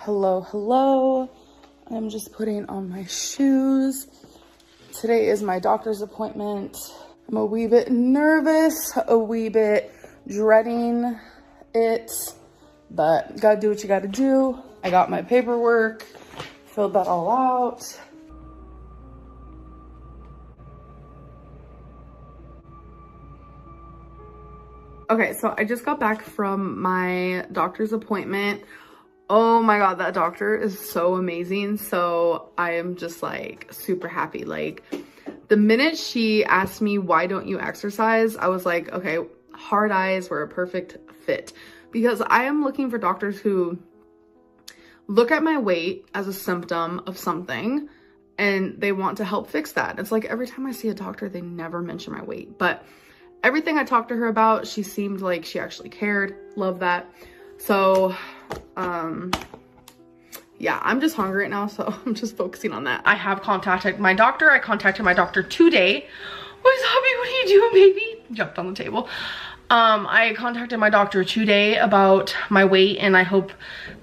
Hello, hello. I'm just putting on my shoes. Today is my doctor's appointment. I'm a wee bit nervous, a wee bit dreading it, but gotta do what you gotta do. I got my paperwork, filled that all out. Okay, so I just got back from my doctor's appointment. Oh my God, that doctor is so amazing. So I am just like super happy. Like the minute she asked me, why don't you exercise? I was like, okay, hard eyes were a perfect fit because I am looking for doctors who look at my weight as a symptom of something and they want to help fix that. It's like every time I see a doctor, they never mention my weight, but everything I talked to her about, she seemed like she actually cared. Love that. So, yeah, I'm just hungry right now, so I'm just focusing on that. I have contacted my doctor. I contacted my doctor today. What's up, what are you doing, baby? Jumped on the table. I contacted my doctor today about my weight, and I hope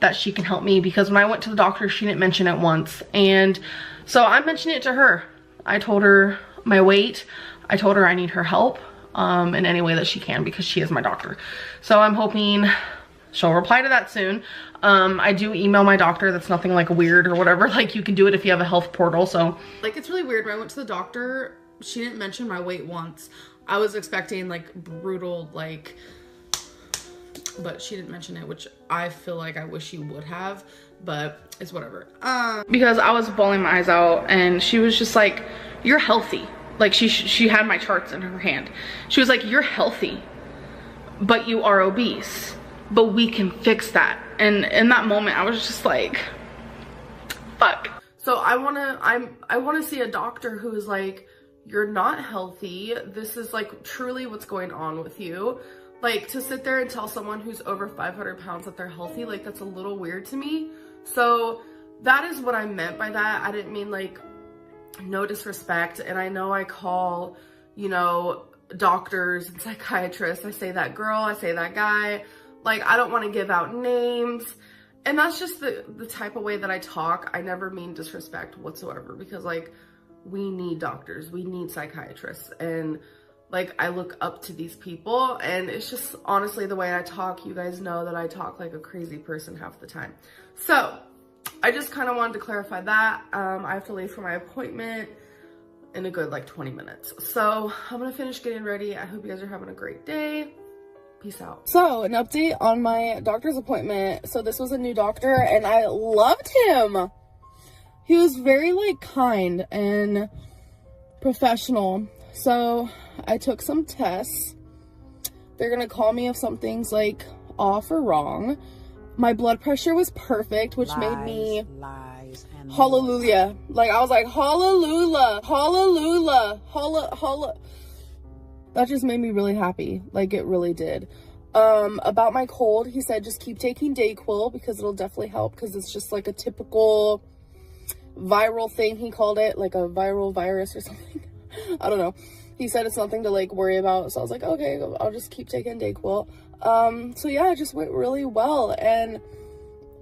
that she can help me because when I went to the doctor, she didn't mention it once. And so I mentioned it to her. I told her my weight. I told her I need her help in any way that she can because she is my doctor. So I'm hoping she'll reply to that soon. I do email my doctor. That's nothing like weird or whatever. Like you can do it if you have a health portal. So like it's really weird. When I went to the doctor, she didn't mention my weight once. I was expecting like brutal, like, but she didn't mention it, which I feel like I wish she would have, but it's whatever. Because I was bawling my eyes out and she was just like, you're healthy. Like she had my charts in her hand. She was like, you're healthy, but you are obese, but we can fix that. And in that moment, I was just like, fuck. So I wanna see a doctor who is like, you're not healthy. This is like truly what's going on with you. Like to sit there and tell someone who's over 500 pounds that they're healthy, like that's a little weird to me. So that is what I meant by that. I didn't mean like, no disrespect, and I know I call, you know, doctors and psychiatrists, I say that girl, I say that guy, like I don't want to give out names, and that's just the type of way that I talk. I never mean disrespect whatsoever because like we need doctors, we need psychiatrists, and like I look up to these people, and it's just honestly the way I talk. You guys know that I talk like a crazy person half the time. So I just kind of wanted to clarify that. I have to leave for my appointment in a good like 20 minutes. So I'm gonna finish getting ready. I hope you guys are having a great day. Peace out. So an update on my doctor's appointment. So this was a new doctor and I loved him. He was very like kind and professional. So I took some tests. They're gonna call me if something's like off or wrong. My blood pressure was perfect, which made me hallelujah. Like I was like, hallelujah, hallelujah, hallelujah. That just made me really happy. Like it really did. About my cold, he said just keep taking Dayquil because it'll definitely help because it's just like a typical viral thing. He called it like a viral virus or something. I don't know. He said it's nothing to like worry about. So I was like, okay, I'll just keep taking Dayquil. So yeah, it just went really well. And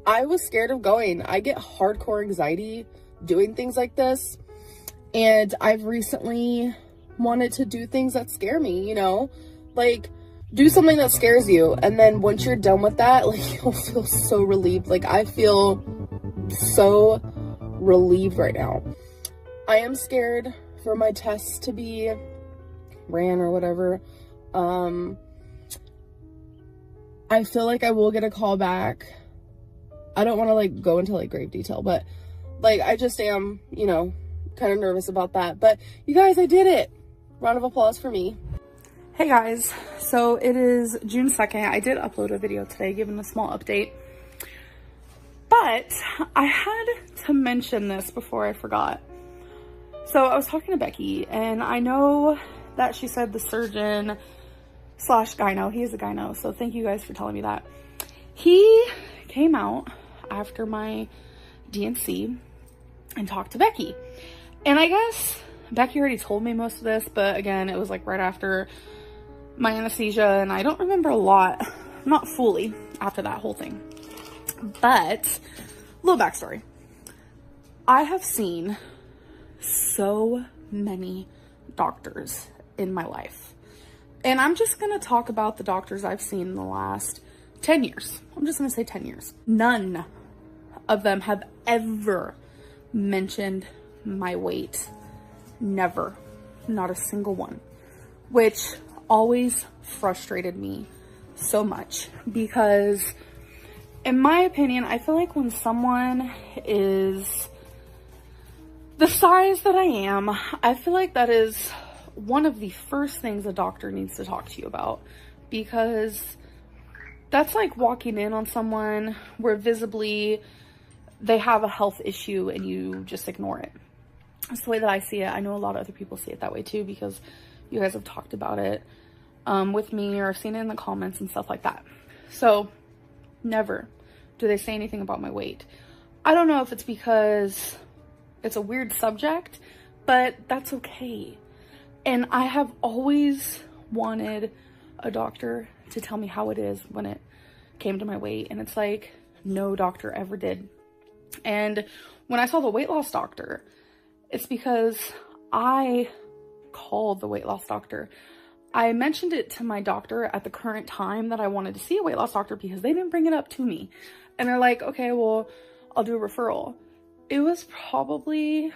I was scared of going. I get hardcore anxiety doing things like this. And I've recently wanted to do things that scare me, you know, like do something that scares you. And then once you're done with that, like you'll feel so relieved. Like I feel so relieved right now. I am scared for my tests to be ran or whatever. I feel like I will get a call back. I don't want to like go into like grave detail, but like I just am, you know, kind of nervous about that. But you guys, I did it. Round of applause for me. Hey guys, so it is June 2nd. I did upload a video today giving a small update, but I had to mention this before I forgot. So I was talking to Becky, and I know that she said the surgeon / gyno, he is a gyno, so thank you guys for telling me that. He came out after my DNC and talked to Becky. And I guess Becky already told me most of this, but again, it was like right after my anesthesia, and I don't remember a lot, not fully, after that whole thing. But little backstory. I have seen so many doctors in my life. And I'm just going to talk about the doctors I've seen in the last 10 years. I'm just going to say 10 years. None of them have ever mentioned my weight. Never. Not a single one. Which always frustrated me so much, because in my opinion, I feel like when someone is the size that I am, I feel like that is one of the first things a doctor needs to talk to you about, because that's like walking in on someone where visibly they have a health issue and you just ignore it. That's the way that I see it. I know a lot of other people see it that way too, because you guys have talked about it with me, or I've seen it in the comments and stuff like that. So never do they say anything about my weight. I don't know if it's because it's a weird subject, but that's okay. And I have always wanted a doctor to tell me how it is when it came to my weight. And it's like, no doctor ever did. And when I saw the weight loss doctor, it's because I called the weight loss doctor. I mentioned it to my doctor at the current time that I wanted to see a weight loss doctor, because they didn't bring it up to me. And they're like, okay, well, I'll do a referral. It was probably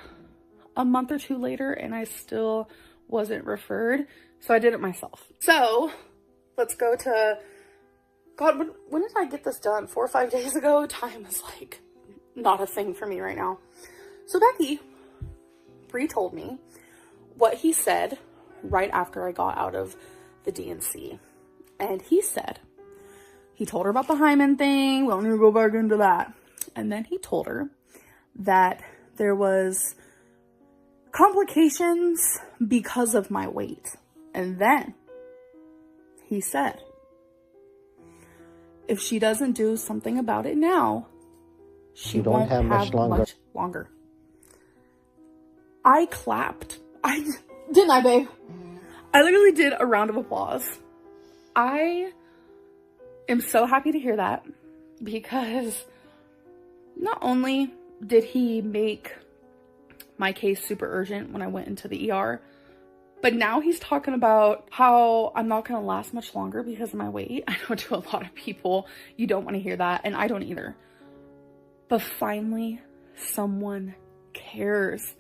a month or two later and I still wasn't referred. So I did it myself. So let's go to, God, when did I get this done? 4 or 5 days ago? Time is like not a thing for me right now. So Bree told me what he said right after I got out of the DNC. And he said, he told her about the hymen thing. We don't need to go back into that. And then he told her that there was complications because of my weight. And then he said, if she doesn't do something about it now, she won't have much longer. I clapped. Didn't I, babe? I literally did a round of applause. I am so happy to hear that, because not only did he make my case super urgent when I went into the ER, but now he's talking about how I'm not going to last much longer because of my weight. I know to a lot of people, you don't want to hear that, and I don't either. But finally, someone cares.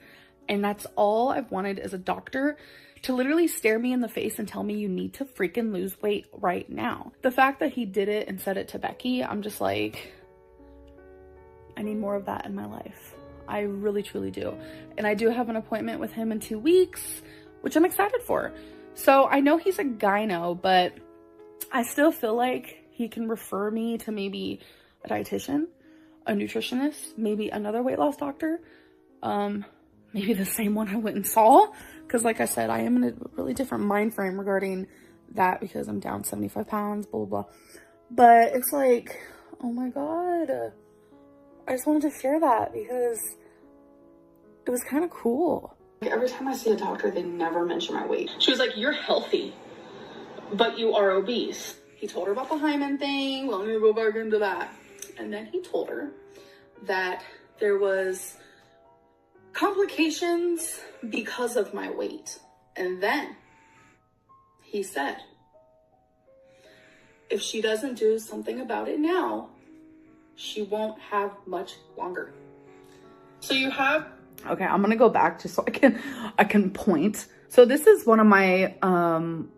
And that's all I've wanted as a doctor, to literally stare me in the face and tell me you need to freaking lose weight right now. The fact that he did it and said it to Becky, I'm just like, I need more of that in my life. I really, truly do. And I do have an appointment with him in 2 weeks, which I'm excited for. So I know he's a gyno, but I still feel like he can refer me to maybe a dietitian, a nutritionist, maybe another weight loss doctor. Maybe the same one I went and saw, because like I said, I am in a really different mind frame regarding that, because I'm down 75 pounds, blah, blah, blah. But it's like, oh my God, I just wanted to share that because it was kind of cool. Every time I see a doctor, they never mention my weight. She was like, you're healthy, but you are obese. He told her about the hymen thing. Well, I'm gonna go back into that. And then he told her that there was complications because of my weight. And then he said, if she doesn't do something about it now, she won't have much longer. So you have, okay, I'm gonna go back just so I can point. So this is one of my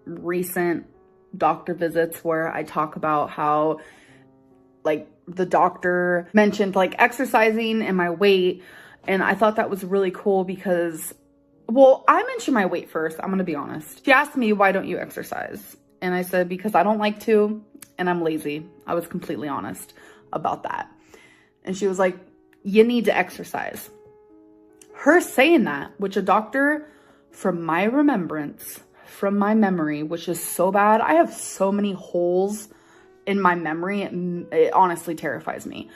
recent doctor visits where I talk about how like the doctor mentioned like exercising and my weight. And I thought that was really cool because, well, I mentioned my weight first. I'm going to be honest. She asked me, why don't you exercise? And I said, because I don't like to, and I'm lazy. I was completely honest about that. And she was like, you need to exercise. Her saying that, which a doctor, from my remembrance, from my memory, which is so bad. I have so many holes in my memory. It honestly terrifies me.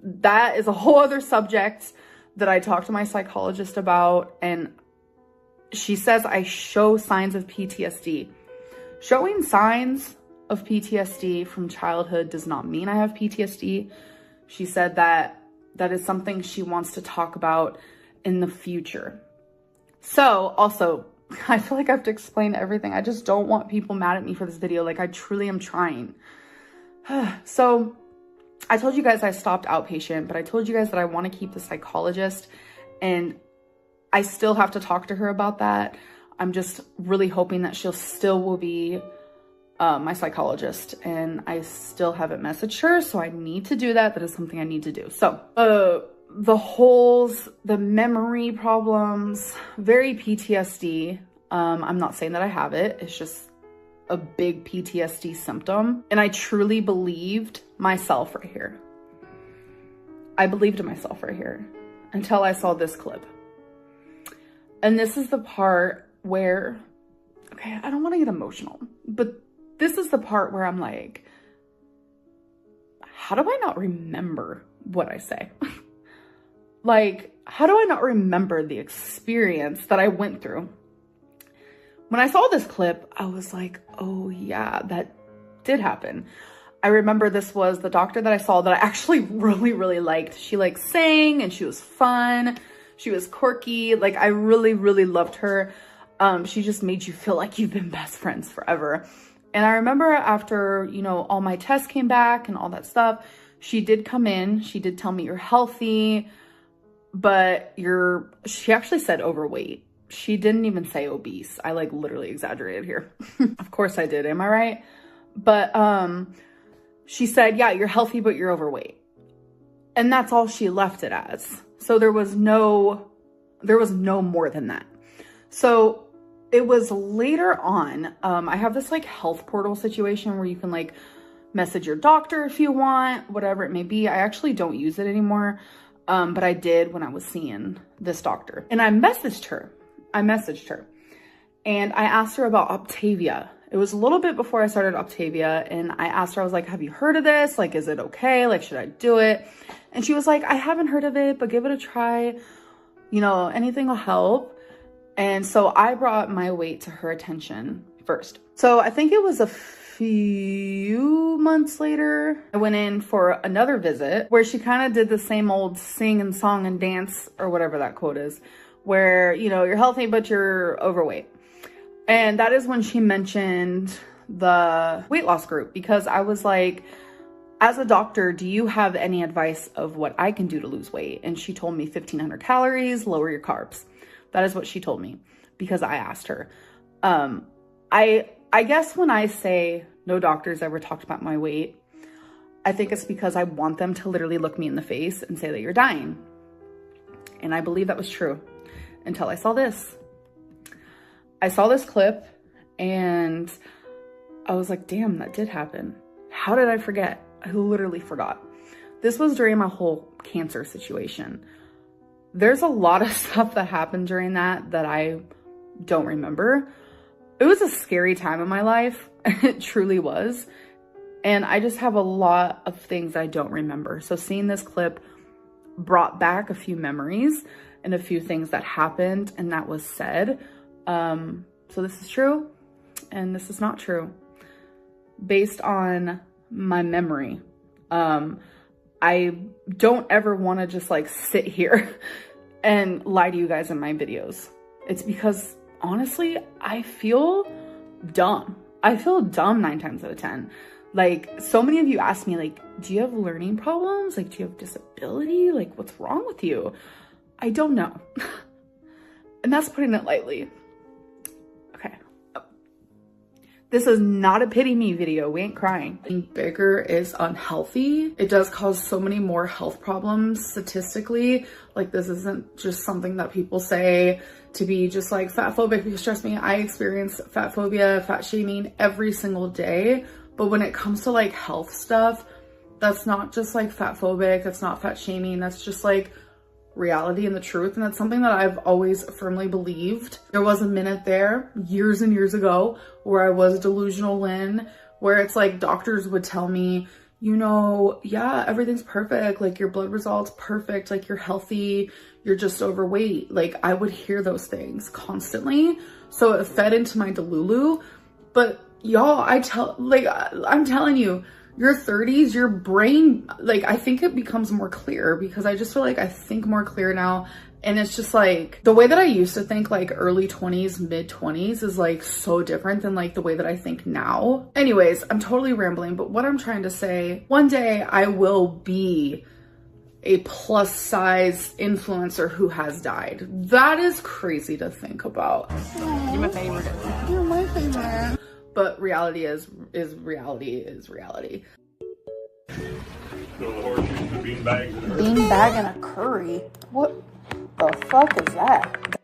That is a whole other subject that I talked to my psychologist about, and she says I show signs of PTSD. Showing signs of PTSD from childhood does not mean I have PTSD. She said that that is something she wants to talk about in the future. So also, I feel like I have to explain everything. I just don't want people mad at me for this video. Like, I truly am trying. So I told you guys I stopped outpatient, but I told you guys that I want to keep the psychologist, and I still have to talk to her about that. I'm just really hoping that she'll still will be my psychologist, and I still haven't messaged her, so I need to do that. That is something I need to do. So the holes, the memory problems, very PTSD. I'm not saying that I have it. It's just a big PTSD symptom. And I truly believed myself right here. I believed in myself right here until I saw this clip. And this is the part where, okay, I don't want to get emotional, but this is the part where I'm like, how do I not remember what I say? Like, how do I not remember the experience that I went through? When I saw this clip, I was like, oh yeah, that did happen. I remember this was the doctor that I saw that I actually really, really liked. She like sang and she was fun. She was quirky. Like, I really, really loved her. She just made you feel like you've been best friends forever. And I remember after, you know, all my tests came back and all that stuff, she did come in. She did tell me you're healthy, but she actually said overweight. She didn't even say obese. I like literally exaggerated here. Of course I did. Am I right? But she said, yeah, you're healthy, but you're overweight. And that's all she left it as. So there was no more than that. So it was later on, I have this like health portal situation where you can like message your doctor if you want, whatever it may be. I actually don't use it anymore. But I did when I was seeing this doctor, and I messaged her and I asked her about Optavia. It was a little bit before I started Optavia, and I asked her, I was like, have you heard of this? Like, is it okay? Like, should I do it? And she was like, I haven't heard of it, but give it a try. You know, anything will help. And so I brought my weight to her attention first. So I think it was a few months later, I went in for another visit where she kind of did the same old sing and song and dance, or whatever that quote is, where, you know, you're healthy, but you're overweight. And that is when she mentioned the weight loss group, because I was like, as a doctor, do you have any advice of what I can do to lose weight? And she told me 1,500 calories, lower your carbs. That is what she told me, because I asked her. I guess when I say no doctors ever talked about my weight, I think it's because I want them to literally look me in the face and say that you're dying. And I believe that was true until I saw this. I saw this clip and I was like, damn, that did happen. How did I forget? I literally forgot. This was during my whole cancer situation. There's a lot of stuff that happened during that I don't remember. It was a scary time in my life. It truly was. And I just have a lot of things I don't remember. So seeing this clip brought back a few memories and a few things that happened and that was said. So this is true and this is not true. Based on my memory, I don't ever want to just like sit here and lie to you guys in my videos. It's because honestly, I feel dumb. I feel dumb 9 times out of 10. Like, so many of you ask me, like, do you have learning problems? Like, do you have disability? Like, what's wrong with you? I don't know. And that's putting it lightly. Okay. This is not a pity me video. We ain't crying. Being bigger is unhealthy. It does cause so many more health problems statistically. Like, this isn't just something that people say to be just like fat phobic, because trust me, I experience fat phobia, fat shaming every single day. But when it comes to like health stuff, that's not just like fat phobic, that's not fat shaming, that's just like reality and the truth. And that's something that I've always firmly believed. There was a minute there years and years ago where I was delusional Lynn, where it's like doctors would tell me, you know, yeah, everything's perfect. Like, your blood results perfect. Like, you're healthy. You're just overweight. Like, I would hear those things constantly. So it fed into my delulu. But y'all, I'm telling you, your 30s, your brain, like, I think it becomes more clear because I just feel like I think more clear now. And it's just like the way that I used to think, like early 20s, mid 20s is like so different than like the way that I think now. Anyways, I'm totally rambling, but what I'm trying to say, one day I will be a plus size influencer who has died. That is crazy to think about. You're my favorite. You're my favorite. But reality is reality is reality. Bean bag and a curry. What the fuck is that?